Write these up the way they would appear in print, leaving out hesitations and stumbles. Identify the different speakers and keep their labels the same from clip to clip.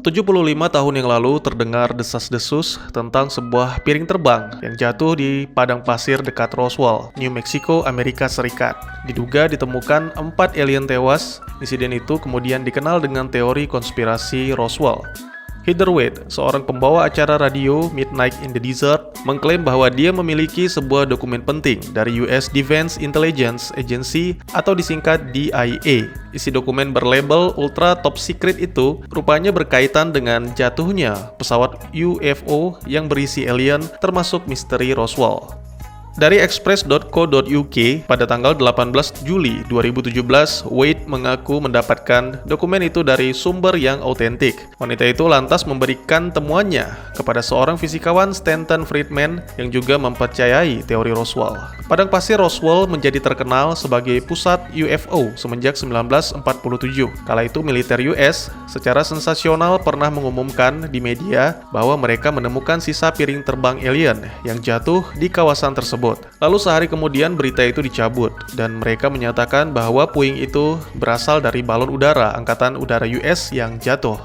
Speaker 1: 75 tahun yang lalu terdengar desas-desus tentang sebuah piring terbang yang jatuh di padang pasir dekat Roswell, New Mexico, Amerika Serikat. Diduga ditemukan 4 alien tewas. Insiden itu kemudian dikenal dengan teori konspirasi Roswell. Heather Wade, seorang pembawa acara radio Midnight in the Desert, mengklaim bahwa dia memiliki sebuah dokumen penting dari US Defense Intelligence Agency atau disingkat DIA. Isi dokumen berlabel Ultra Top Secret itu rupanya berkaitan dengan jatuhnya pesawat UFO yang berisi alien termasuk misteri Roswell. Dari express.co.uk, pada tanggal 18 Juli 2017, Wade mengaku mendapatkan dokumen itu dari sumber yang autentik. Wanita itu lantas memberikan temuannya kepada seorang fisikawan, Stanton Friedman, yang juga mempercayai teori Roswell. Padang pasir Roswell menjadi terkenal sebagai pusat UFO semenjak 1947. Kala itu militer US secara sensasional pernah mengumumkan di media bahwa mereka menemukan sisa piring terbang alien yang jatuh di kawasan tersebut. Lalu sehari kemudian berita itu dicabut dan mereka menyatakan bahwa puing itu berasal dari balon udara Angkatan Udara US yang jatuh.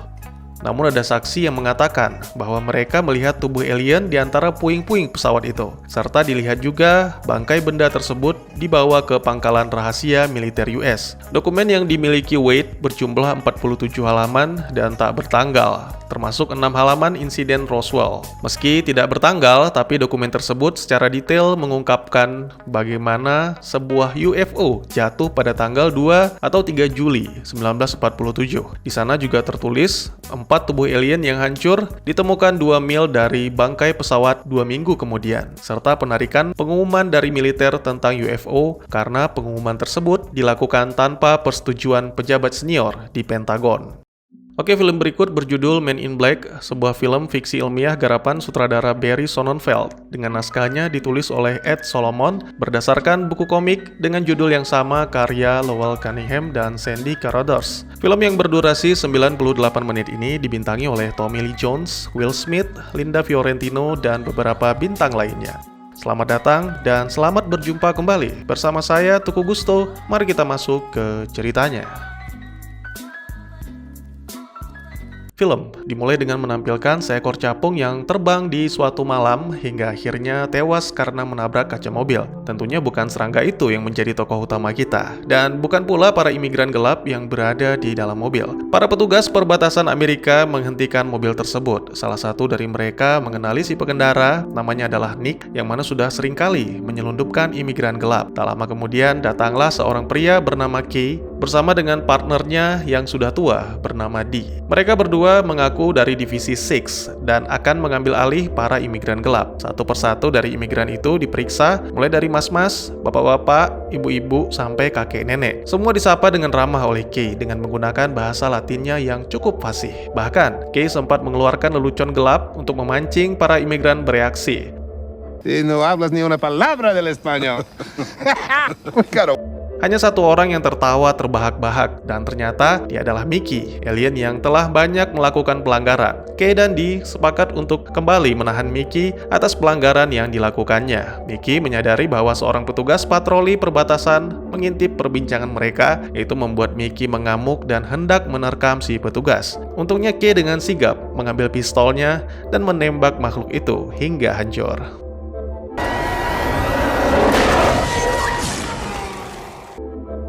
Speaker 1: Namun ada saksi yang mengatakan bahwa mereka melihat tubuh alien di antara puing-puing pesawat itu, serta dilihat juga bangkai benda tersebut dibawa ke pangkalan rahasia militer US. Dokumen yang dimiliki Wade berjumlah 47 halaman dan tak bertanggal, termasuk 6 halaman insiden Roswell. Meski tidak bertanggal, tapi dokumen tersebut secara detail mengungkapkan bagaimana sebuah UFO jatuh pada tanggal 2 atau 3 Juli 1947. Di sana juga tertulis 4 tubuh alien yang hancur ditemukan 2 mil dari bangkai pesawat 2 minggu kemudian, serta penarikan pengumuman dari militer tentang UFO karena pengumuman tersebut dilakukan tanpa persetujuan pejabat senior di Pentagon. Oke, film berikut berjudul Men in Black, sebuah film fiksi ilmiah garapan sutradara Barry Sonnenfeld dengan naskahnya ditulis oleh Ed Solomon berdasarkan buku komik dengan judul yang sama karya Lowell Cunningham dan Sandy Carruthers. Film yang berdurasi 98 menit ini dibintangi oleh Tommy Lee Jones, Will Smith, Linda Fiorentino, dan beberapa bintang lainnya. Selamat datang dan selamat berjumpa kembali bersama saya Tuku Gusto. Mari kita masuk ke ceritanya. Film dimulai dengan menampilkan seekor capung yang terbang di suatu malam hingga akhirnya tewas karena menabrak kaca mobil. Tentunya bukan serangga itu yang menjadi tokoh utama kita, dan bukan pula para imigran gelap yang berada di dalam mobil. Para petugas perbatasan Amerika menghentikan mobil tersebut. Salah satu dari mereka mengenali si pengendara, namanya adalah Nick, yang mana sudah seringkali menyelundupkan imigran gelap. Tak lama kemudian datanglah seorang pria bernama Kay bersama dengan partnernya yang sudah tua bernama Dee. Mereka berdua mengaku dari divisi 6 dan akan mengambil alih para imigran gelap. Satu persatu dari imigran itu diperiksa, mulai dari mas-mas, bapak-bapak, ibu-ibu, sampai kakek nenek. Semua disapa dengan ramah oleh Kay dengan menggunakan bahasa Latinnya yang cukup fasih. Bahkan, Kay sempat mengeluarkan lelucon gelap untuk memancing para imigran bereaksi.
Speaker 2: No hablas ni una palabra del español.
Speaker 1: Hanya satu orang yang tertawa terbahak-bahak, dan ternyata dia adalah Mickey, alien yang telah banyak melakukan pelanggaran. Kay dan Dee sepakat untuk kembali menahan Mickey atas pelanggaran yang dilakukannya. Mickey menyadari bahwa seorang petugas patroli perbatasan mengintip perbincangan mereka, yaitu membuat Mickey mengamuk dan hendak menerkam si petugas. Untungnya Kay dengan sigap mengambil pistolnya dan menembak makhluk itu hingga hancur.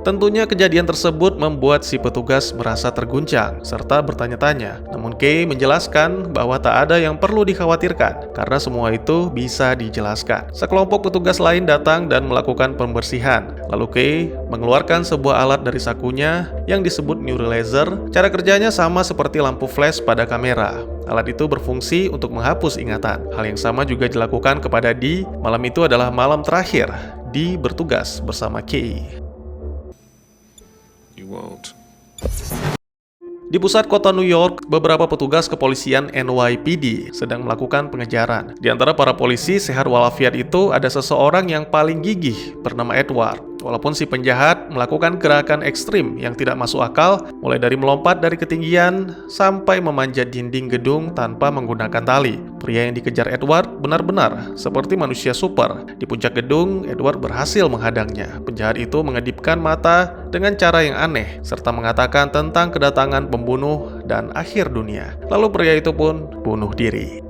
Speaker 1: Tentunya kejadian tersebut membuat si petugas merasa terguncang serta bertanya-tanya. Namun Kay menjelaskan bahwa tak ada yang perlu dikhawatirkan karena semua itu bisa dijelaskan. Sekelompok petugas lain datang dan melakukan pembersihan. Lalu Kay mengeluarkan sebuah alat dari sakunya yang disebut neuralizer. Cara kerjanya sama seperti lampu flash pada kamera. Alat itu berfungsi untuk menghapus ingatan. Hal yang sama juga dilakukan kepada Dee. Malam itu adalah malam terakhir Dee bertugas bersama Kay. Di pusat kota New York, beberapa petugas kepolisian NYPD sedang melakukan pengejaran. Di antara para polisi sehat walafiat itu ada seseorang yang paling gigih bernama Edward. Walaupun si penjahat melakukan gerakan ekstrim yang tidak masuk akal, mulai dari melompat dari ketinggian sampai memanjat dinding gedung tanpa menggunakan tali. Pria yang dikejar Edward benar-benar seperti manusia super. Di puncak gedung, Edward berhasil menghadangnya. Penjahat itu mengedipkan mata dengan cara yang aneh, serta mengatakan tentang kedatangan pembunuh dan akhir dunia. Lalu pria itu pun bunuh diri.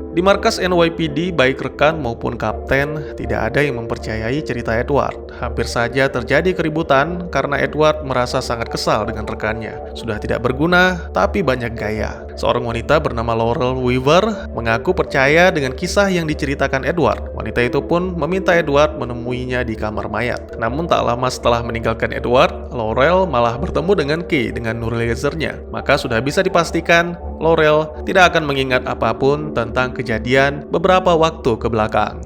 Speaker 1: Di markas NYPD, baik rekan maupun kapten tidak ada yang mempercayai cerita Edward. Hampir saja terjadi keributan karena Edward merasa sangat kesal dengan rekannya. Sudah tidak berguna, tapi banyak gaya. Seorang wanita bernama Laurel Weaver mengaku percaya dengan kisah yang diceritakan Edward. Wanita itu pun meminta Edward menemuinya di kamar mayat. Namun tak lama setelah meninggalkan Edward, Laurel malah bertemu dengan Kay dengan neuralizernya. Maka sudah bisa dipastikan Laurel tidak akan mengingat apapun tentang kejadian beberapa waktu ke belakang.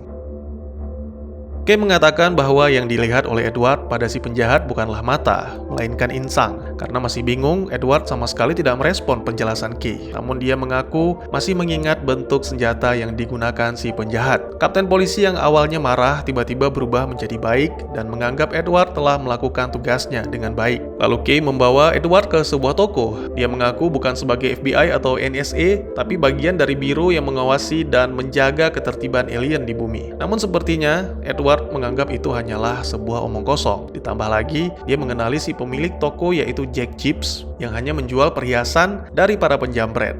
Speaker 1: Kay mengatakan bahwa yang dilihat oleh Edward pada si penjahat bukanlah mata, melainkan insang. Karena masih bingung, Edward sama sekali tidak merespon penjelasan Kay. Namun dia mengaku masih mengingat bentuk senjata yang digunakan si penjahat. Kapten polisi yang awalnya marah tiba-tiba berubah menjadi baik dan menganggap Edward telah melakukan tugasnya dengan baik. Lalu Kay membawa Edward ke sebuah toko. Dia mengaku bukan sebagai FBI atau NSA, tapi bagian dari biro yang mengawasi dan menjaga ketertiban alien di bumi. Namun sepertinya Edward menganggap itu hanyalah sebuah omong kosong. Ditambah lagi, dia mengenali si pemilik toko yaitu Jack Gibbs yang hanya menjual perhiasan dari para penjamret.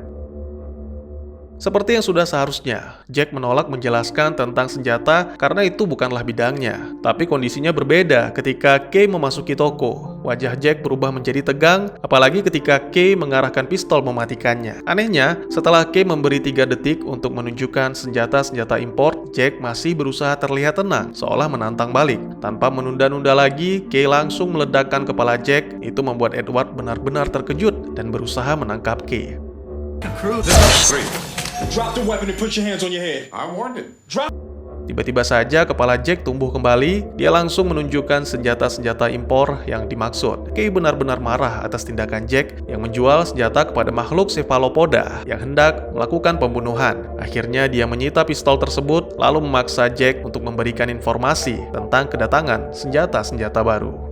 Speaker 1: Seperti yang sudah seharusnya, Jack menolak menjelaskan tentang senjata karena itu bukanlah bidangnya. Tapi kondisinya berbeda ketika Kay memasuki toko. Wajah Jack berubah menjadi tegang, apalagi ketika Kay mengarahkan pistol mematikannya. Anehnya, setelah Kay memberi 3 detik untuk menunjukkan senjata-senjata impor, Jack masih berusaha terlihat tenang, seolah menantang balik. Tanpa menunda-nunda lagi, Kay langsung meledakkan kepala Jack. Itu membuat Edward benar-benar terkejut dan berusaha menangkap Kay.
Speaker 3: Drop the weapon and put your hands on your head.
Speaker 2: I warned it.
Speaker 1: Tiba-tiba saja kepala Jack tumbuh kembali, dia langsung menunjukkan senjata-senjata impor yang dimaksud. Kay benar-benar marah atas tindakan Jack yang menjual senjata kepada makhluk cephalopoda yang hendak melakukan pembunuhan. Akhirnya dia menyita pistol tersebut, lalu memaksa Jack untuk memberikan informasi tentang kedatangan senjata-senjata baru.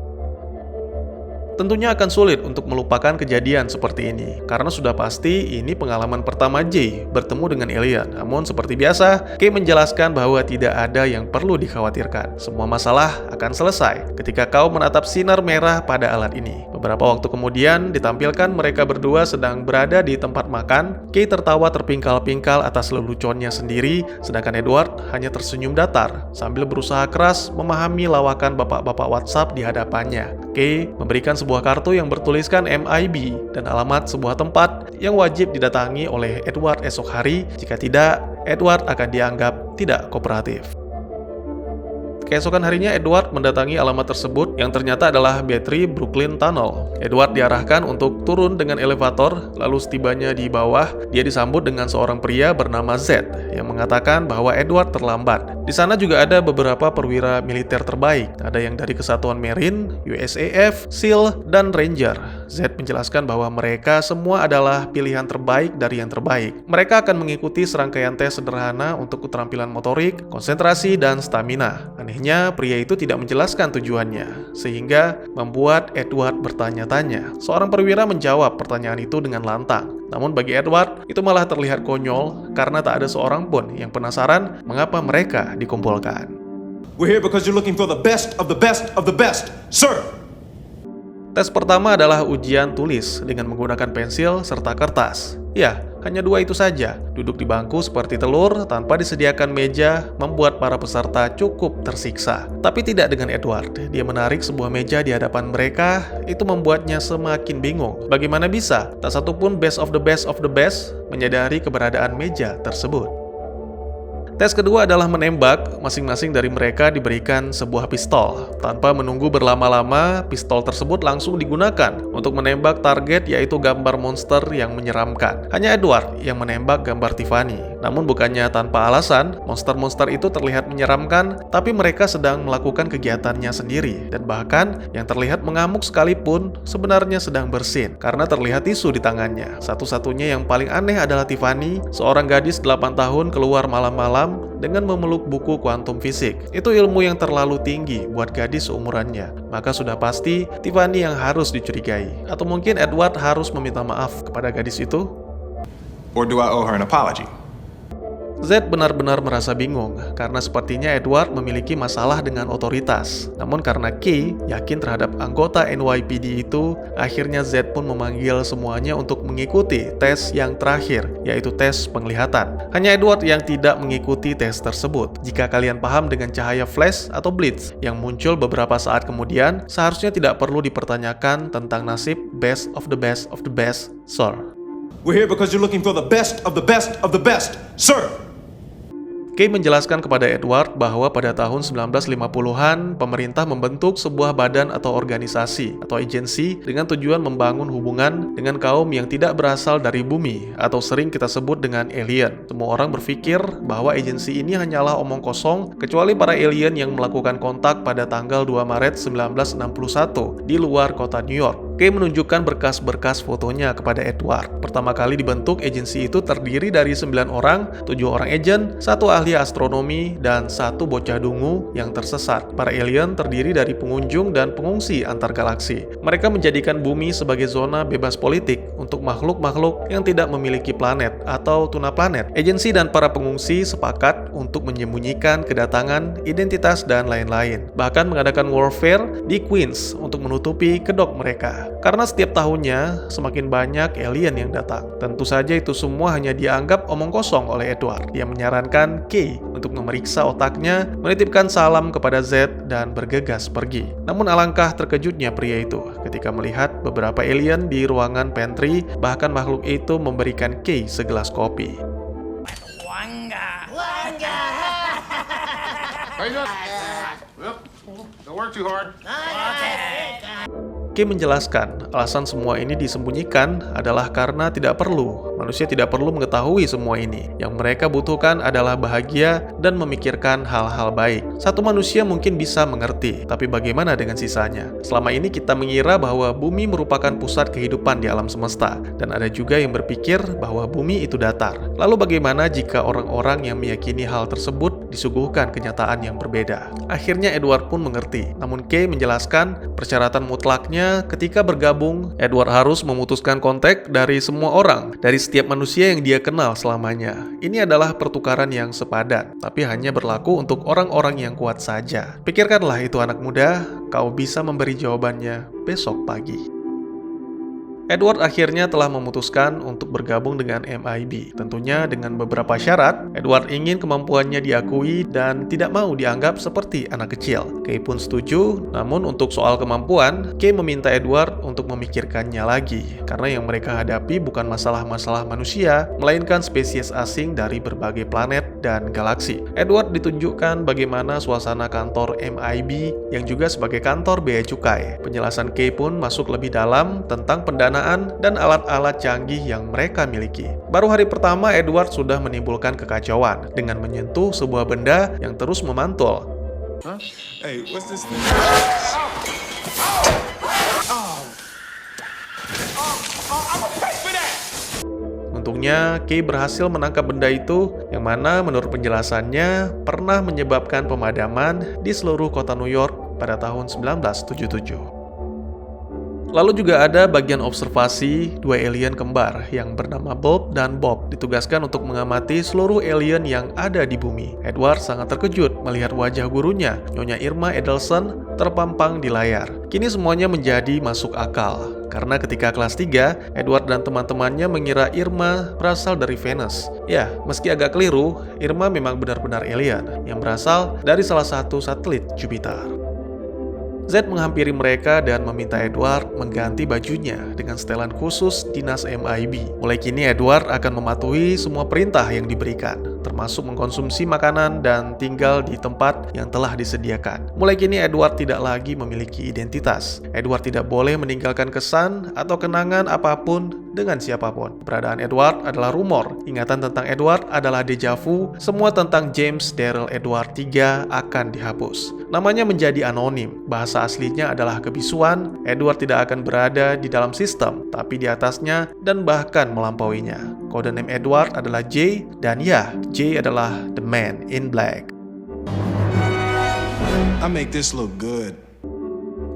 Speaker 1: Tentunya akan sulit untuk melupakan kejadian seperti ini, karena sudah pasti ini pengalaman pertama Jay bertemu dengan alien. Namun seperti biasa, Kay menjelaskan bahwa tidak ada yang perlu dikhawatirkan. Semua masalah akan selesai ketika kau menatap sinar merah pada alat ini. Beberapa waktu kemudian, ditampilkan mereka berdua sedang berada di tempat makan. Kay tertawa terpingkal-pingkal atas leluconnya sendiri, sedangkan Edward hanya tersenyum datar sambil berusaha keras memahami lawakan bapak-bapak WhatsApp di hadapannya. Kay memberikan sebuah kartu yang bertuliskan MIB dan alamat sebuah tempat yang wajib didatangi oleh Edward esok hari. Jika tidak, Edward akan dianggap tidak kooperatif. Keesokan harinya, Edward mendatangi alamat tersebut yang ternyata adalah Battery Brooklyn Tunnel. Edward diarahkan untuk turun dengan elevator, lalu setibanya di bawah, dia disambut dengan seorang pria bernama Z yang mengatakan bahwa Edward terlambat. Di sana juga ada beberapa perwira militer terbaik, ada yang dari Kesatuan Marine, USAF, SEAL, dan Ranger. Z menjelaskan bahwa mereka semua adalah pilihan terbaik dari yang terbaik. Mereka akan mengikuti serangkaian tes sederhana untuk keterampilan motorik, konsentrasi, dan stamina. Anehnya, pria itu tidak menjelaskan tujuannya, sehingga membuat Edward bertanya-tanya. Seorang perwira menjawab pertanyaan itu dengan lantang. Namun bagi Edward, itu malah terlihat konyol karena tak ada seorang pun yang penasaran mengapa mereka dikumpulkan.
Speaker 3: We're here because you're looking for the best of the best of the best, sir.
Speaker 1: Tes pertama adalah ujian tulis dengan menggunakan pensil serta kertas. Ya, hanya 2 itu saja. Duduk di bangku seperti telur tanpa disediakan meja membuat para peserta cukup tersiksa. Tapi tidak dengan Edward. Dia menarik sebuah meja di hadapan mereka, itu membuatnya semakin bingung. Bagaimana bisa tak satupun best of the best menyadari keberadaan meja tersebut. Tes kedua adalah menembak. Masing-masing dari mereka diberikan sebuah pistol. Tanpa menunggu berlama-lama, pistol tersebut langsung digunakan untuk menembak target, yaitu gambar monster yang menyeramkan. Hanya Edward yang menembak gambar Tiffany. Namun bukannya tanpa alasan, monster-monster itu terlihat menyeramkan, tapi mereka sedang melakukan kegiatannya sendiri. Dan bahkan yang terlihat mengamuk sekalipun sebenarnya sedang bersin, karena terlihat tisu di tangannya. Satu-satunya yang paling aneh adalah Tiffany, seorang gadis 8 tahun keluar malam-malam dengan memeluk buku kuantum fisik. Itu ilmu yang terlalu tinggi buat gadis seumurannya. Maka sudah pasti Tiffany yang harus dicurigai. Atau mungkin Edward harus meminta maaf kepada gadis itu?
Speaker 3: Or do I owe her an apology?
Speaker 1: Z benar-benar merasa bingung karena sepertinya Edward memiliki masalah dengan otoritas. Namun karena Kay yakin terhadap anggota NYPD itu, akhirnya Z pun memanggil semuanya untuk mengikuti tes yang terakhir, yaitu tes penglihatan. Hanya Edward yang tidak mengikuti tes tersebut. Jika kalian paham dengan cahaya flash atau blitz yang muncul beberapa saat kemudian, seharusnya tidak perlu dipertanyakan tentang nasib best of the best of the best, sir.
Speaker 3: We're here because you're looking for the best of the best of the best, sir.
Speaker 1: Kay menjelaskan kepada Edward bahwa pada tahun 1950-an, pemerintah membentuk sebuah badan atau organisasi atau agensi dengan tujuan membangun hubungan dengan kaum yang tidak berasal dari bumi atau sering kita sebut dengan alien. Semua orang berpikir bahwa agensi ini hanyalah omong kosong kecuali para alien yang melakukan kontak pada tanggal 2 Maret 1961 di luar kota New York. Kay menunjukkan berkas-berkas fotonya kepada Edward. Pertama kali dibentuk, agensi itu terdiri dari 9 orang, 7 orang agen, 1 ahli astronomi, dan 1 bocah dungu yang tersesat. Para alien terdiri dari pengunjung dan pengungsi antar galaksi. Mereka menjadikan bumi sebagai zona bebas politik untuk makhluk-makhluk yang tidak memiliki planet atau tuna planet. Agensi dan para pengungsi sepakat untuk menyembunyikan kedatangan, identitas, dan lain-lain. Bahkan mengadakan warfare di Queens untuk menutupi kedok mereka. Karena setiap tahunnya semakin banyak alien yang datang. Tentu saja itu semua hanya dianggap omong kosong oleh Edward. Dia menyarankan Kay untuk memeriksa otaknya, menitipkan salam kepada Z, dan bergegas pergi. Namun alangkah terkejutnya pria itu ketika melihat beberapa alien di ruangan pantry, bahkan makhluk itu memberikan Kay segelas kopi.
Speaker 2: Don't work too hard.
Speaker 1: Kay menjelaskan, alasan semua ini disembunyikan adalah karena tidak perlu. Manusia tidak perlu mengetahui semua ini. Yang mereka butuhkan adalah bahagia dan memikirkan hal-hal baik. Satu manusia mungkin bisa mengerti, tapi bagaimana dengan sisanya? Selama ini kita mengira bahwa bumi merupakan pusat kehidupan di alam semesta, dan ada juga yang berpikir bahwa bumi itu datar. Lalu bagaimana jika orang-orang yang meyakini hal tersebut disuguhkan kenyataan yang berbeda? Akhirnya Edward pun mengerti. Namun Kay menjelaskan persyaratan mutlaknya ketika bergabung, Edward harus memutuskan kontak dari semua orang, dari setiap manusia yang dia kenal selamanya. Ini adalah pertukaran yang sepadan, tapi hanya berlaku untuk orang-orang yang kuat saja. Pikirkanlah itu anak muda, kau bisa memberi jawabannya besok pagi. Edward akhirnya telah memutuskan untuk bergabung dengan MIB. Tentunya dengan beberapa syarat. Edward ingin kemampuannya diakui dan tidak mau dianggap seperti anak kecil. Kay pun setuju, namun untuk soal kemampuan, Kay meminta Edward untuk memikirkannya lagi. Karena yang mereka hadapi bukan masalah-masalah manusia, melainkan spesies asing dari berbagai planet dan galaksi. Edward ditunjukkan bagaimana suasana kantor MIB yang juga sebagai kantor bea cukai. Penjelasan Kay pun masuk lebih dalam tentang pendanaan dan alat-alat canggih yang mereka miliki. Baru hari pertama, Edward sudah menimbulkan kekacauan dengan menyentuh sebuah benda yang terus memantul.
Speaker 2: Huh? Hey, what's this thing?
Speaker 1: Untungnya, Kay berhasil menangkap benda itu, yang mana menurut penjelasannya pernah menyebabkan pemadaman di seluruh kota New York pada tahun 1977. Lalu juga ada bagian observasi 2 alien kembar yang bernama Bob dan Bob ditugaskan untuk mengamati seluruh alien yang ada di bumi. Edward sangat terkejut melihat wajah gurunya, Nyonya Irma Edelson, terpampang di layar. Kini semuanya menjadi masuk akal. Karena ketika kelas 3, Edward dan teman-temannya mengira Irma berasal dari Venus. Ya, meski agak keliru, Irma memang benar-benar alien yang berasal dari salah satu satelit Jupiter. Z menghampiri mereka dan meminta Edward mengganti bajunya dengan setelan khusus dinas MIB. Mulai kini Edward akan mematuhi semua perintah yang diberikan, termasuk mengkonsumsi makanan dan tinggal di tempat yang telah disediakan. Mulai kini Edward tidak lagi memiliki identitas. Edward tidak boleh meninggalkan kesan atau kenangan apapun dengan siapapun. Keberadaan Edward adalah rumor. Ingatan tentang Edward adalah deja vu. Semua tentang James Darrell Edward III akan dihapus. Namanya menjadi anonim. Bahasa aslinya adalah kebisuan. Edward tidak akan berada di dalam sistem, tapi di atasnya dan bahkan melampauinya. Kode name Edward adalah J, dan ya, J adalah The Man in Black.
Speaker 2: I make this look good.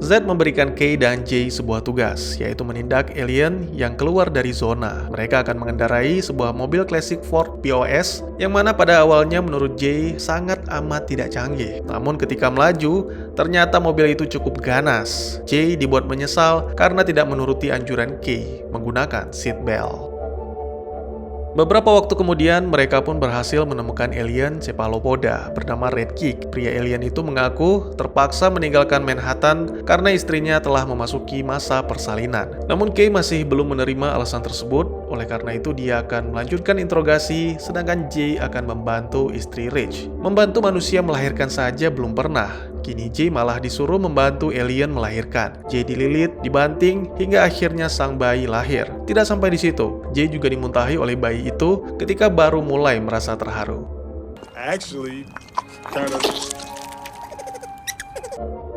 Speaker 1: Z memberikan K dan J sebuah tugas, yaitu menindak alien yang keluar dari zona. Mereka akan mengendarai sebuah mobil klasik Ford POS, yang mana pada awalnya menurut J sangat amat tidak canggih. Namun ketika melaju, ternyata mobil itu cukup ganas. J dibuat menyesal karena tidak menuruti anjuran K menggunakan seat belt. Beberapa waktu kemudian, mereka pun berhasil menemukan alien cephalopoda bernama Red Geek. Pria alien itu mengaku terpaksa meninggalkan Manhattan karena istrinya telah memasuki masa persalinan. Namun Kay masih belum menerima alasan tersebut, oleh karena itu dia akan melanjutkan interogasi, sedangkan Jay akan membantu istri Rich. Membantu manusia melahirkan saja belum pernah. Kini Jay malah disuruh membantu alien melahirkan. Jay dililit, dibanting, hingga akhirnya sang bayi lahir. Tidak sampai di situ, Jay juga dimuntahi oleh bayi itu ketika baru mulai merasa terharu.
Speaker 4: Actually, kind of.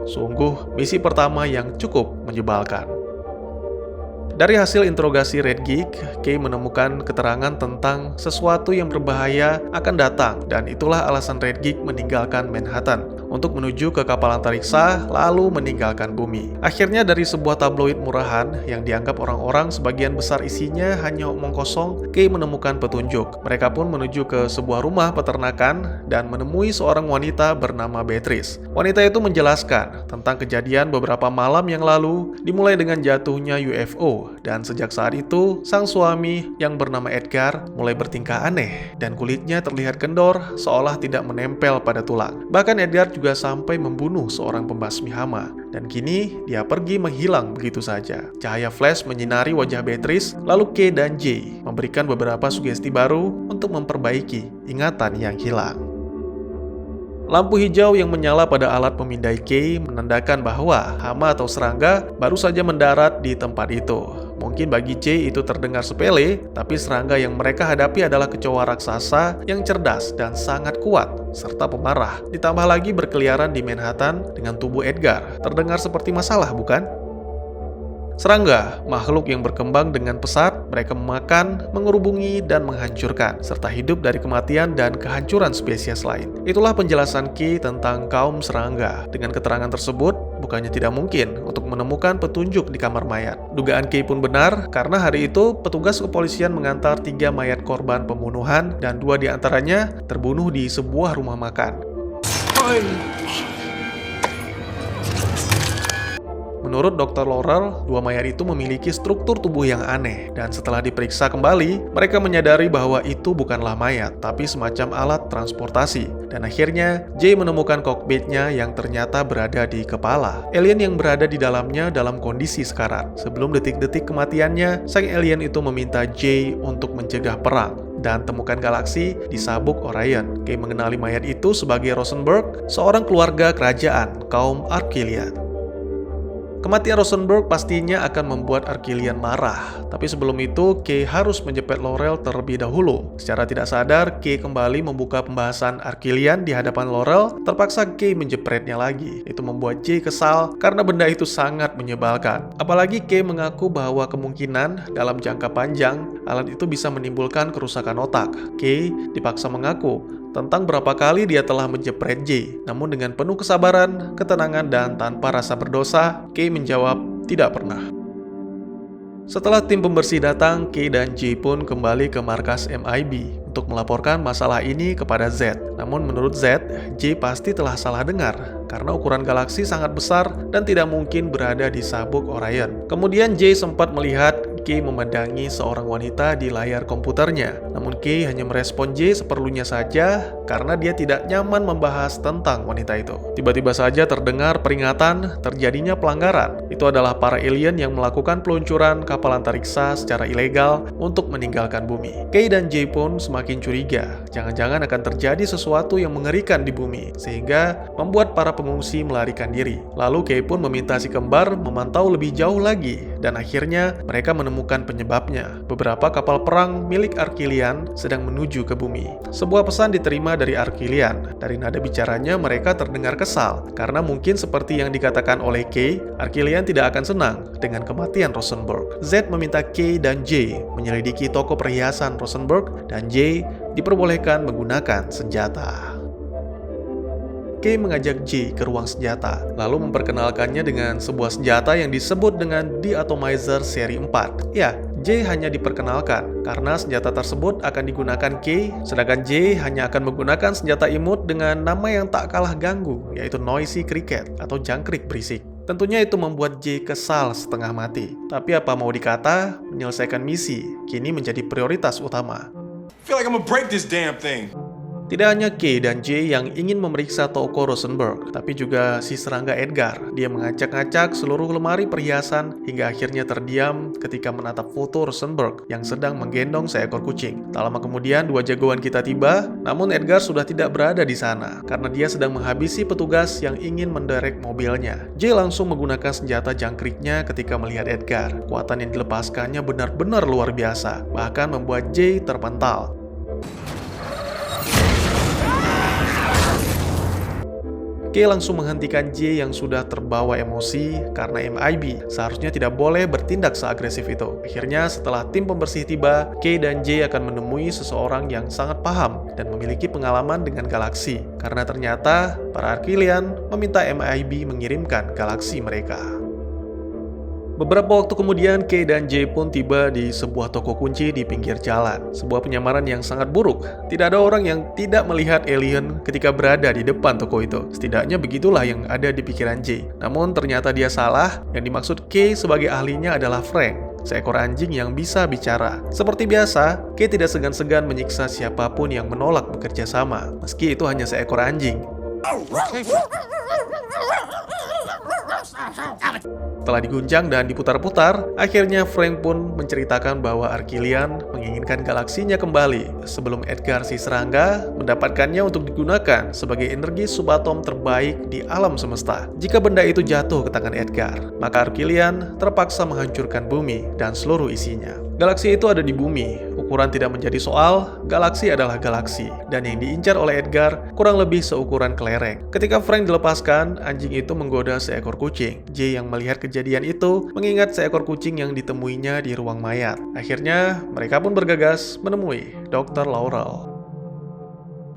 Speaker 1: Sungguh, misi pertama yang cukup menyebalkan. Dari hasil interogasi Red Geek, Kay menemukan keterangan tentang sesuatu yang berbahaya akan datang, dan itulah alasan Red Geek meninggalkan Manhattan untuk menuju ke kapal antariksa lalu meninggalkan bumi. Akhirnya dari sebuah tabloid murahan yang dianggap orang-orang sebagian besar isinya hanya omong kosong, Kay menemukan petunjuk. Mereka pun menuju ke sebuah rumah peternakan dan menemui seorang wanita bernama Beatrice. Wanita itu menjelaskan tentang kejadian beberapa malam yang lalu, dimulai dengan jatuhnya UFO, dan sejak saat itu sang suami yang bernama Edgar mulai bertingkah aneh dan kulitnya terlihat kendor seolah tidak menempel pada tulang. Bahkan Edgar juga sampai membunuh seorang pembasmi hama, dan kini dia pergi menghilang begitu saja. Cahaya flash menyinari wajah Beatrice, lalu K dan J memberikan beberapa sugesti baru untuk memperbaiki ingatan yang hilang. Lampu hijau yang menyala pada alat pemindai K menandakan bahwa hama atau serangga baru saja mendarat di tempat itu. Mungkin bagi J itu terdengar sepele, tapi serangga yang mereka hadapi adalah kecoa raksasa yang cerdas dan sangat kuat, serta pemarah. Ditambah lagi berkeliaran di Manhattan dengan tubuh Edgar. Terdengar seperti masalah, bukan? Serangga, makhluk yang berkembang dengan pesat, mereka memakan, mengerubungi, dan menghancurkan, serta hidup dari kematian dan kehancuran spesies lain. Itulah penjelasan Key tentang kaum serangga. Dengan keterangan tersebut, bukannya tidak mungkin untuk menemukan petunjuk di kamar mayat. Dugaan Key pun benar, karena hari itu petugas kepolisian mengantar 3 mayat korban pembunuhan, dan 2 diantaranya terbunuh di sebuah rumah makan. Menurut Dr. Laurel, 2 mayat itu memiliki struktur tubuh yang aneh, dan setelah diperiksa kembali, mereka menyadari bahwa itu bukanlah mayat, tapi semacam alat transportasi. Dan akhirnya, Jay menemukan kokpitnya yang ternyata berada di kepala. Alien yang berada di dalamnya dalam kondisi sekarat. Sebelum detik-detik kematiannya, sang alien itu meminta Jay untuk mencegah perang dan temukan galaksi di sabuk Orion. Jay mengenali mayat itu sebagai Rosenberg, seorang keluarga kerajaan kaum Arkilian. Kematian Rosenberg pastinya akan membuat Arkilian marah, tapi sebelum itu Kay harus menjepet Laurel terlebih dahulu. Secara tidak sadar, Kay kembali membuka pembahasan Arkilian di hadapan Laurel. Terpaksa Kay menjepretnya lagi. Itu membuat Jay kesal karena benda itu sangat menyebalkan. Apalagi Kay mengaku bahwa kemungkinan dalam jangka panjang alat itu bisa menimbulkan kerusakan otak. Kay dipaksa mengaku tentang berapa kali dia telah menjepret J. Namun dengan penuh kesabaran, ketenangan, dan tanpa rasa berdosa, Kay menjawab tidak pernah. Setelah tim pembersih datang, Kay dan J pun kembali ke markas MIB untuk melaporkan masalah ini kepada Z. Namun menurut Z, J pasti telah salah dengar karena ukuran galaksi sangat besar dan tidak mungkin berada di sabuk Orion. Kemudian J sempat melihat Kay memandangi seorang wanita di layar komputernya. Namun Kay hanya merespon J seperlunya saja karena dia tidak nyaman membahas tentang wanita itu. Tiba-tiba saja terdengar peringatan terjadinya pelanggaran. Itu adalah para alien yang melakukan peluncuran kapal antariksa secara ilegal untuk meninggalkan bumi. Kay dan J pun semakin curiga. Jangan-jangan akan terjadi sesuatu yang mengerikan di bumi, sehingga membuat para pengungsi melarikan diri. Lalu Kay pun meminta si kembar memantau lebih jauh lagi, dan akhirnya mereka menemukan penyebabnya. Beberapa kapal perang milik Arkilian sedang menuju ke bumi. Sebuah pesan diterima dari Arkilian. Dari nada bicaranya mereka terdengar kesal, karena mungkin seperti yang dikatakan oleh Kay, Arkilian tidak akan senang dengan kematian Rosenberg. Z meminta Kay dan J menyelidiki toko perhiasan Rosenberg, dan J diperbolehkan menggunakan senjata. K Kay mengajak J ke ruang senjata, lalu memperkenalkannya dengan sebuah senjata yang disebut dengan The Atomizer seri 4. Ya, J hanya diperkenalkan karena senjata tersebut akan digunakan Kay, sedangkan J hanya akan menggunakan senjata imut dengan nama yang tak kalah ganggu, yaitu Noisy Cricket atau jangkrik berisik. Tentunya itu membuat J kesal setengah mati. Tapi apa mau dikata, menyelesaikan misi kini menjadi prioritas utama.
Speaker 3: Feel like I'm gonna break this damn thing.
Speaker 1: Tidak hanya Kay dan J yang ingin memeriksa toko Rosenberg, tapi juga si serangga Edgar. Dia mengacak-ngacak seluruh lemari perhiasan hingga akhirnya terdiam ketika menatap foto Rosenberg yang sedang menggendong seekor kucing. Tak lama kemudian, dua jagoan kita tiba, namun Edgar sudah tidak berada di sana karena dia sedang menghabisi petugas yang ingin menderek mobilnya. J langsung menggunakan senjata jangkriknya ketika melihat Edgar. Kekuatan yang dilepaskannya benar-benar luar biasa, bahkan membuat J terpental. Kay langsung menghentikan J yang sudah terbawa emosi karena MIB seharusnya tidak boleh bertindak seagresif itu. Akhirnya setelah tim pembersih tiba, Kay dan J akan menemui seseorang yang sangat paham dan memiliki pengalaman dengan galaksi. Karena ternyata para Arkilian meminta MIB mengirimkan galaksi mereka. Beberapa waktu kemudian, Kay dan J pun tiba di sebuah toko kunci di pinggir jalan. Sebuah penyamaran yang sangat buruk. Tidak ada orang yang tidak melihat alien ketika berada di depan toko itu. Setidaknya begitulah yang ada di pikiran J. Namun ternyata dia salah. Yang dimaksud Kay sebagai ahlinya adalah Frank, seekor anjing yang bisa bicara. Seperti biasa, Kay tidak segan-segan menyiksa siapapun yang menolak bekerja sama, meski itu hanya seekor anjing. Setelah diguncang dan diputar-putar, akhirnya Frank pun menceritakan bahwa Arkilian menginginkan galaksinya kembali sebelum Edgar si serangga mendapatkannya untuk digunakan sebagai energi subatom terbaik di alam semesta. Jika benda itu jatuh ke tangan Edgar, maka Arkilian terpaksa menghancurkan bumi dan seluruh isinya. Galaksi itu ada di bumi, ukuran tidak menjadi soal, galaksi adalah galaksi, dan yang diincar oleh Edgar kurang lebih seukuran kelereng. Ketika Frank dilepaskan, anjing itu menggoda seekor kucing. J yang melihat kejadian itu mengingat seekor kucing yang ditemuinya di ruang mayat. Akhirnya, mereka pun bergegas menemui Dr. Laurel.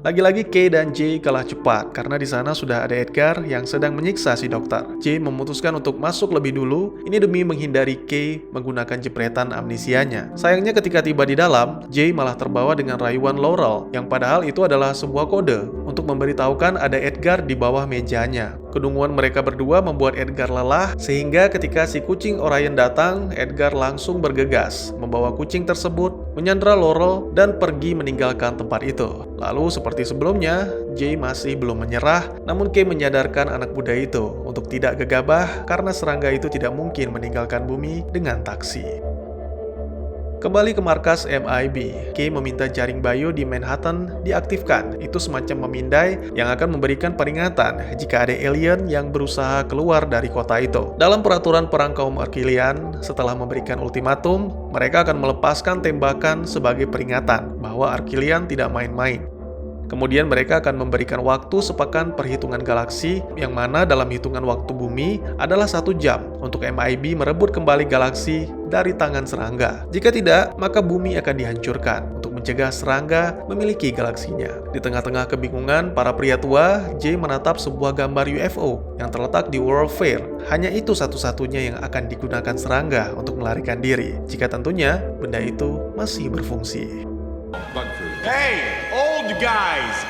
Speaker 1: Lagi-lagi Kay dan J kalah cepat karena di sana sudah ada Edgar yang sedang menyiksa si dokter. J memutuskan untuk masuk lebih dulu, ini demi menghindari Kay menggunakan jepretan amnesianya. Sayangnya ketika tiba di dalam, J malah terbawa dengan rayuan Laurel, yang padahal itu adalah sebuah kode untuk memberitahukan ada Edgar di bawah mejanya. Kedunguan mereka berdua membuat Edgar lelah, sehingga ketika si kucing Orion datang, Edgar langsung bergegas, membawa kucing tersebut, menyandera Laurel, dan pergi meninggalkan tempat itu. Lalu seperti sebelumnya, J masih belum menyerah, namun Kay menyadarkan anak muda itu untuk tidak gegabah karena serangga itu tidak mungkin meninggalkan bumi dengan taksi. Kembali ke markas MIB, Kay meminta jaring bio di Manhattan diaktifkan. Itu semacam memindai yang akan memberikan peringatan jika ada alien yang berusaha keluar dari kota itu. Dalam peraturan perang kaum Arkilian, setelah memberikan ultimatum, mereka akan melepaskan tembakan sebagai peringatan bahwa Arkilian tidak main-main. Kemudian mereka akan memberikan waktu sepekan perhitungan galaksi, yang mana dalam hitungan waktu bumi adalah 1 jam untuk MIB merebut kembali galaksi dari tangan serangga. Jika tidak, maka bumi akan dihancurkan untuk mencegah serangga memiliki galaksinya. Di tengah-tengah kebingungan para pria tua, J menatap sebuah gambar UFO yang terletak di World Fair. Hanya itu satu-satunya yang akan digunakan serangga untuk melarikan diri, jika tentunya benda itu masih berfungsi.
Speaker 3: Hey, old guys!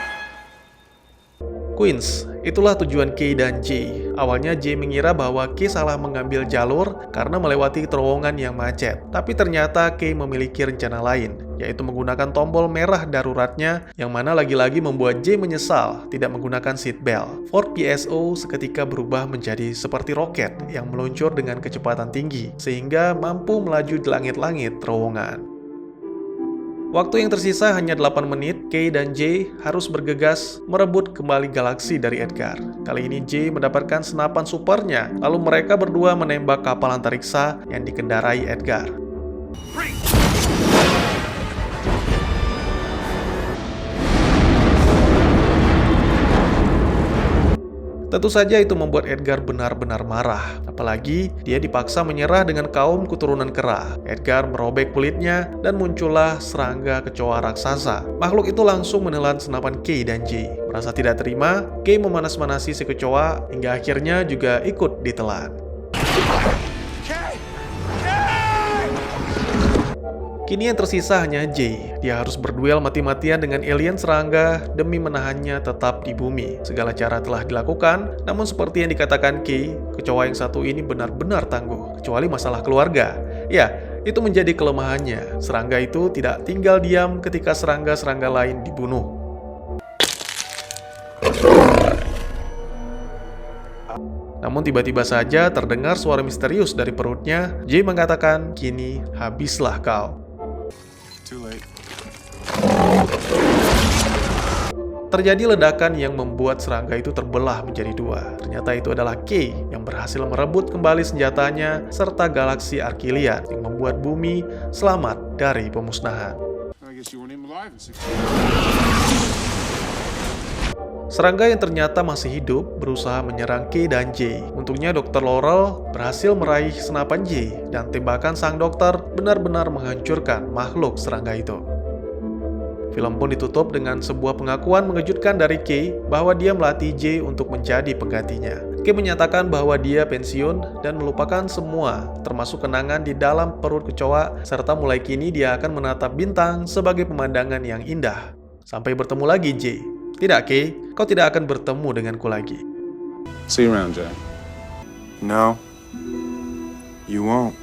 Speaker 1: Queens, itulah tujuan Kay dan J. Awalnya J mengira bahwa Kay salah mengambil jalur karena melewati terowongan yang macet. Tapi ternyata Kay memiliki rencana lain, yaitu menggunakan tombol merah daruratnya, yang mana lagi-lagi membuat J menyesal tidak menggunakan seatbelt. Ford PSO seketika berubah menjadi seperti roket yang meluncur dengan kecepatan tinggi, sehingga mampu melaju di langit-langit terowongan. Waktu yang tersisa hanya 8 menit, Kay dan J harus bergegas merebut kembali galaksi dari Edgar. Kali ini J mendapatkan senapan supernya, lalu mereka berdua menembak kapal antariksa yang dikendarai Edgar. Tentu saja itu membuat Edgar benar-benar marah. Apalagi dia dipaksa menyerah dengan kaum keturunan kera. Edgar merobek kulitnya dan muncullah serangga kecoa raksasa. Makhluk itu langsung menelan senapan Kay dan Jay. Merasa tidak terima, Kay memanas-manasi si kecoa hingga akhirnya juga ikut ditelan. Kini yang tersisa hanya Jay. Dia harus berduel mati-matian dengan alien serangga demi menahannya tetap di bumi. Segala cara telah dilakukan, namun seperti yang dikatakan Kay, kecoa yang satu ini benar-benar tangguh, kecuali masalah keluarga. Ya, itu menjadi kelemahannya. Serangga itu tidak tinggal diam ketika serangga-serangga lain dibunuh. Namun tiba-tiba saja terdengar suara misterius dari perutnya. Jay mengatakan, "Kini habislah kau."
Speaker 4: Too late.
Speaker 1: Terjadi ledakan yang membuat serangga itu terbelah menjadi dua. Ternyata itu adalah Kay yang berhasil merebut kembali senjatanya serta galaksi Arkilian yang membuat bumi selamat dari pemusnahan.
Speaker 4: I guess you weren't even alive in 6
Speaker 1: Serangga yang ternyata masih hidup berusaha menyerang Kay dan Jay. Untungnya Dr. Laurel berhasil meraih senapan Jay dan tembakan sang dokter benar-benar menghancurkan makhluk serangga itu. Film pun ditutup dengan sebuah pengakuan mengejutkan dari Kay bahwa dia melatih Jay untuk menjadi penggantinya. Kay menyatakan bahwa dia pensiun dan melupakan semua, termasuk kenangan di dalam perut kecoa, serta mulai kini dia akan menatap bintang sebagai pemandangan yang indah. Sampai bertemu lagi, Jay. Tidak, Kay, kau tidak akan bertemu denganku lagi.
Speaker 4: See you around, Jack. No, you won't.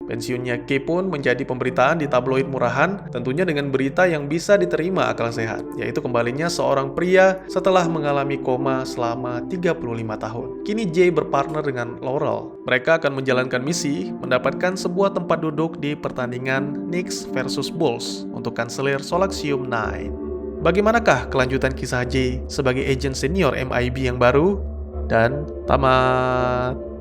Speaker 1: Pensiunnya Kay pun menjadi pemberitaan di tabloid murahan, tentunya dengan berita yang bisa diterima akal sehat, yaitu kembalinya seorang pria setelah mengalami koma selama 35 tahun. Kini Jay berpartner dengan Laurel. Mereka akan menjalankan misi, mendapatkan sebuah tempat duduk di pertandingan Knicks versus Bulls untuk kanselir Solaxium 9. Bagaimanakah kelanjutan kisah Jay sebagai agen senior MIB yang baru? Dan tamat.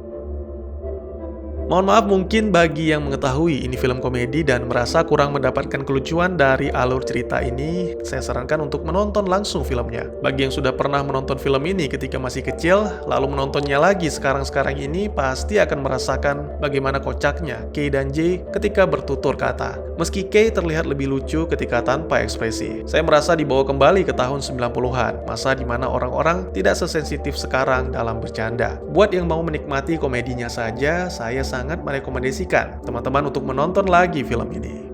Speaker 1: Mohon maaf mungkin bagi yang mengetahui ini film komedi dan merasa kurang mendapatkan kelucuan dari alur cerita ini, saya sarankan untuk menonton langsung filmnya. Bagi yang sudah pernah menonton film ini ketika masih kecil, lalu menontonnya lagi sekarang-sekarang ini, pasti akan merasakan bagaimana kocaknya Kay dan Jay ketika bertutur kata. Meski Kay terlihat lebih lucu ketika tanpa ekspresi. Saya merasa dibawa kembali ke tahun 90-an, masa dimana orang-orang tidak sesensitif sekarang dalam bercanda. Buat yang mau menikmati komedinya saja, saya sangat merekomendasikan teman-teman untuk menonton lagi film ini.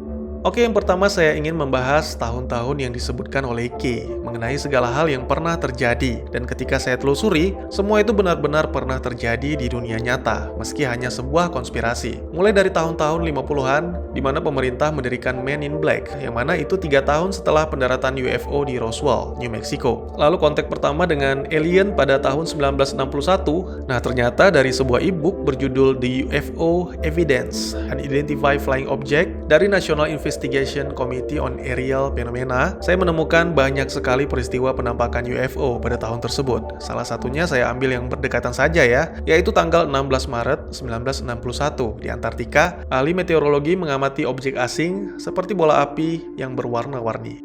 Speaker 1: Oke, yang pertama saya ingin membahas tahun-tahun yang disebutkan oleh Kay mengenai segala hal yang pernah terjadi. Dan ketika saya telusuri, semua itu benar-benar pernah terjadi di dunia nyata, meski hanya sebuah konspirasi. Mulai dari tahun-tahun 50-an, di mana pemerintah mendirikan Men in Black, yang mana itu 3 tahun setelah pendaratan UFO di Roswell, New Mexico. Lalu kontak pertama dengan alien pada tahun 1961. Nah, ternyata dari sebuah e-book berjudul The UFO Evidence, Unidentified Flying Object dari National Investigation Committee on Aerial Phenomena, saya menemukan banyak sekali peristiwa penampakan UFO pada tahun tersebut. Salah satunya saya ambil yang berdekatan saja ya, yaitu tanggal 16 Maret 1961 di Antartika. Ahli meteorologi mengamati objek asing seperti bola api yang berwarna-warni.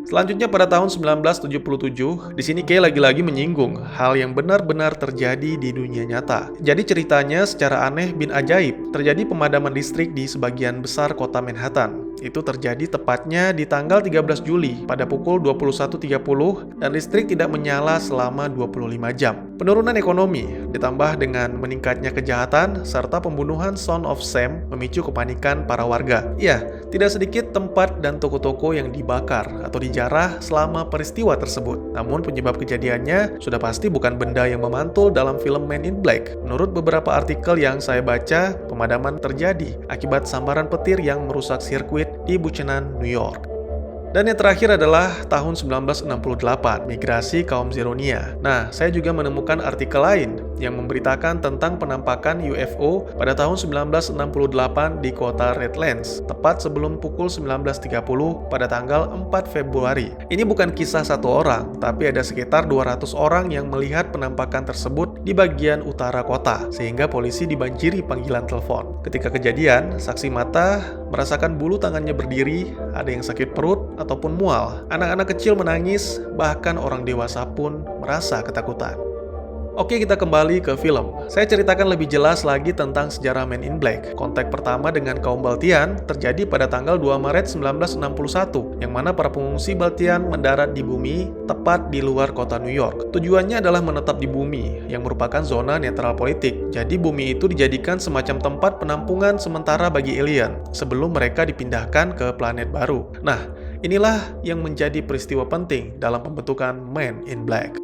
Speaker 1: Selanjutnya pada tahun 1977, di sini Kay lagi-lagi menyinggung hal yang benar-benar terjadi di dunia nyata. Jadi ceritanya secara aneh bin ajaib, terjadi pemadaman listrik di sebagian besar kota Manhattan. Itu terjadi tepatnya di tanggal 13 Juli pada pukul 21.30 dan listrik tidak menyala selama 25 jam. Penurunan ekonomi ditambah dengan meningkatnya kejahatan serta pembunuhan Son of Sam memicu kepanikan para warga. Ya, tidak sedikit tempat dan toko-toko yang dibakar atau dijarah selama peristiwa tersebut. Namun penyebab kejadiannya sudah pasti bukan benda yang memantul dalam film Men in Black. Menurut beberapa artikel yang saya baca, pemadaman terjadi akibat sambaran petir yang merusak sirkuit di Buchanan, New York. Dan yang terakhir adalah tahun 1968, migrasi kaum Zeronia. Nah, saya juga menemukan artikel lain yang memberitakan tentang penampakan UFO pada tahun 1968 di kota Redlands, tepat sebelum pukul 19.30 pada tanggal 4 Februari. Ini bukan kisah satu orang, tapi ada sekitar 200 orang yang melihat penampakan tersebut di bagian utara kota, sehingga polisi dibanjiri panggilan telepon. Ketika kejadian, saksi mata merasakan bulu tangannya berdiri, ada yang sakit perut, ataupun mual. Anak-anak kecil menangis, bahkan orang dewasa pun merasa ketakutan. Oke, kita kembali ke film. Saya ceritakan lebih jelas lagi tentang sejarah Men in Black. Kontak pertama dengan kaum Baltian terjadi pada tanggal 2 Maret 1961, yang mana para pengungsi Baltian mendarat di bumi, tepat di luar kota New York. Tujuannya adalah menetap di bumi, yang merupakan zona netral politik. Jadi bumi itu dijadikan semacam tempat penampungan sementara bagi alien, sebelum mereka dipindahkan ke planet baru. Nah, inilah yang menjadi peristiwa penting dalam pembentukan Men in Black.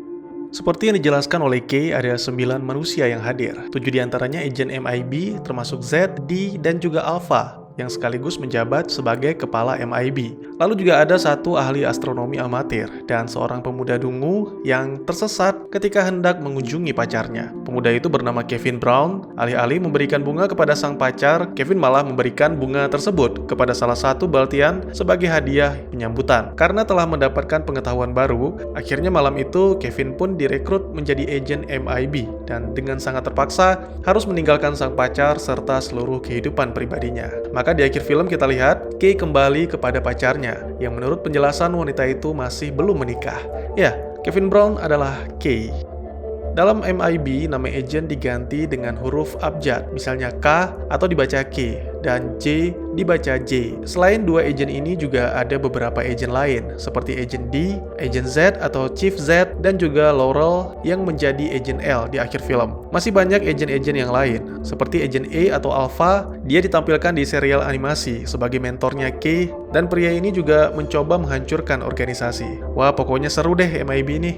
Speaker 1: Seperti yang dijelaskan oleh Kay, ada 9 manusia yang hadir. 7 diantaranya agen MIB, termasuk Z, D, dan juga Alpha, yang sekaligus menjabat sebagai kepala MIB. Lalu juga ada 1 ahli astronomi amatir, dan seorang pemuda dungu yang tersesat ketika hendak mengunjungi pacarnya. Pemuda itu bernama Kevin Brown. Alih-alih memberikan bunga kepada sang pacar, Kevin malah memberikan bunga tersebut kepada salah satu Baltian sebagai hadiah penyambutan. Karena telah mendapatkan pengetahuan baru, akhirnya malam itu Kevin pun direkrut menjadi agen MIB, dan dengan sangat terpaksa harus meninggalkan sang pacar serta seluruh kehidupan pribadinya. Maka di akhir film kita lihat Kay kembali kepada pacarnya, yang menurut penjelasan wanita itu masih belum menikah. Ya, Kevin Brown adalah Kay. Dalam MIB, nama agen diganti dengan huruf abjad, misalnya K atau dibaca K, dan J dibaca J. Selain 2 agen ini juga ada beberapa agen lain, seperti agen D, agen Z atau Chief Z, dan juga Laurel yang menjadi agen L di akhir film. Masih banyak agen-agen yang lain, seperti agen A atau Alpha. Dia ditampilkan di serial animasi sebagai mentornya K, dan pria ini juga mencoba menghancurkan organisasi. Wah, pokoknya seru deh MIB ini.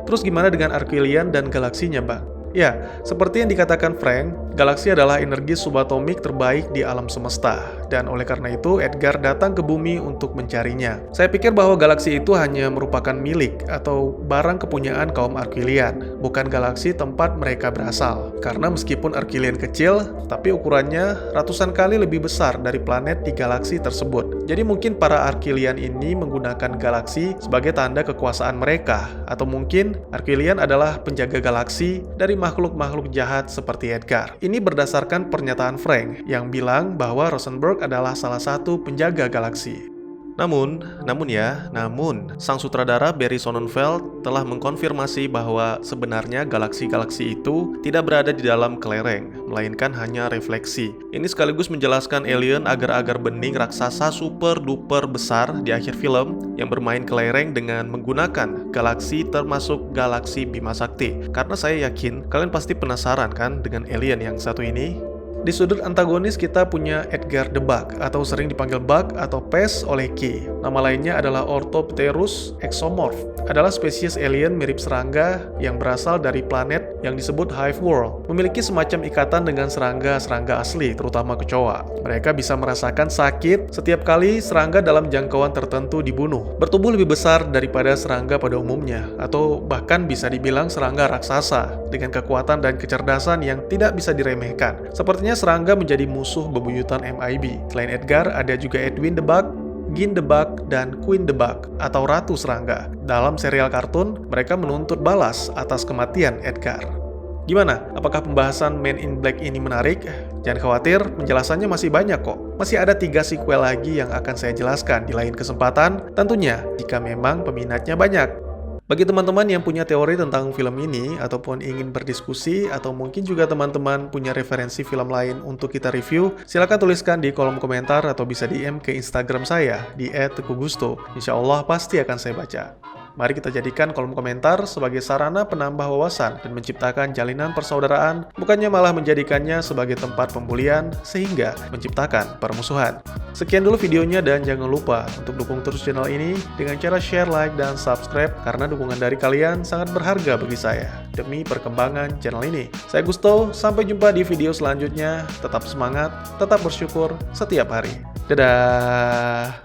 Speaker 1: Terus gimana dengan Arquillian dan galaksinya, Bang? Ya, seperti yang dikatakan Frank, galaksi adalah energi subatomik terbaik di alam semesta, dan oleh karena itu Edgar datang ke bumi untuk mencarinya. Saya pikir bahwa galaksi itu hanya merupakan milik atau barang kepunyaan kaum Arquillian, bukan galaksi tempat mereka berasal. Karena meskipun Arquillian kecil, tapi ukurannya ratusan kali lebih besar dari planet di galaksi tersebut. Jadi mungkin para Arquillian ini menggunakan galaksi sebagai tanda kekuasaan mereka, atau mungkin Arquillian adalah penjaga galaksi dari makhluk-makhluk jahat seperti Edgar. Ini berdasarkan pernyataan Frank yang bilang bahwa Rosenberg adalah salah satu penjaga galaksi. Namun, sang sutradara Barry Sonnenfeld telah mengkonfirmasi bahwa sebenarnya galaksi-galaksi itu tidak berada di dalam kelereng, melainkan hanya refleksi. Ini sekaligus menjelaskan alien agar-agar bening raksasa super duper besar di akhir film yang bermain kelereng dengan menggunakan galaksi termasuk galaksi Bima Sakti. Karena saya yakin kalian pasti penasaran kan dengan alien yang satu ini? Di sudut antagonis kita punya Edgar the Bug, atau sering dipanggil Bug atau Pest oleh Kay. Nama lainnya adalah Orthopterus exomorph. Adalah spesies alien mirip serangga yang berasal dari planet yang disebut Hive World. Memiliki semacam ikatan dengan serangga-serangga asli, terutama kecoa. Mereka bisa merasakan sakit setiap kali serangga dalam jangkauan tertentu dibunuh. Bertubuh lebih besar daripada serangga pada umumnya, atau bahkan bisa dibilang serangga raksasa dengan kekuatan dan kecerdasan yang tidak bisa diremehkan. Sepertinya serangga menjadi musuh bebuyutan MIB. Selain Edgar, ada juga Edwin the Bug, Gin the Bug, dan Queen the Bug atau Ratu Serangga. Dalam serial kartun, mereka menuntut balas atas kematian Edgar. Gimana? Apakah pembahasan Men in Black ini menarik? Jangan khawatir, penjelasannya masih banyak kok. Masih ada 3 sequel lagi yang akan saya jelaskan di lain kesempatan, tentunya jika memang peminatnya banyak. Bagi teman-teman yang punya teori tentang film ini, ataupun ingin berdiskusi, atau mungkin juga teman-teman punya referensi film lain untuk kita review, silakan tuliskan di kolom komentar atau bisa DM ke Instagram saya di @teguhgusto. Insya Allah pasti akan saya baca. Mari kita jadikan kolom komentar sebagai sarana penambah wawasan dan menciptakan jalinan persaudaraan, bukannya malah menjadikannya sebagai tempat pembulian sehingga menciptakan permusuhan. Sekian dulu videonya dan jangan lupa untuk dukung terus channel ini dengan cara share, like, dan subscribe karena dukungan dari kalian sangat berharga bagi saya demi perkembangan channel ini. Saya Gusto, sampai jumpa di video selanjutnya. Tetap semangat, tetap bersyukur setiap hari. Dadah!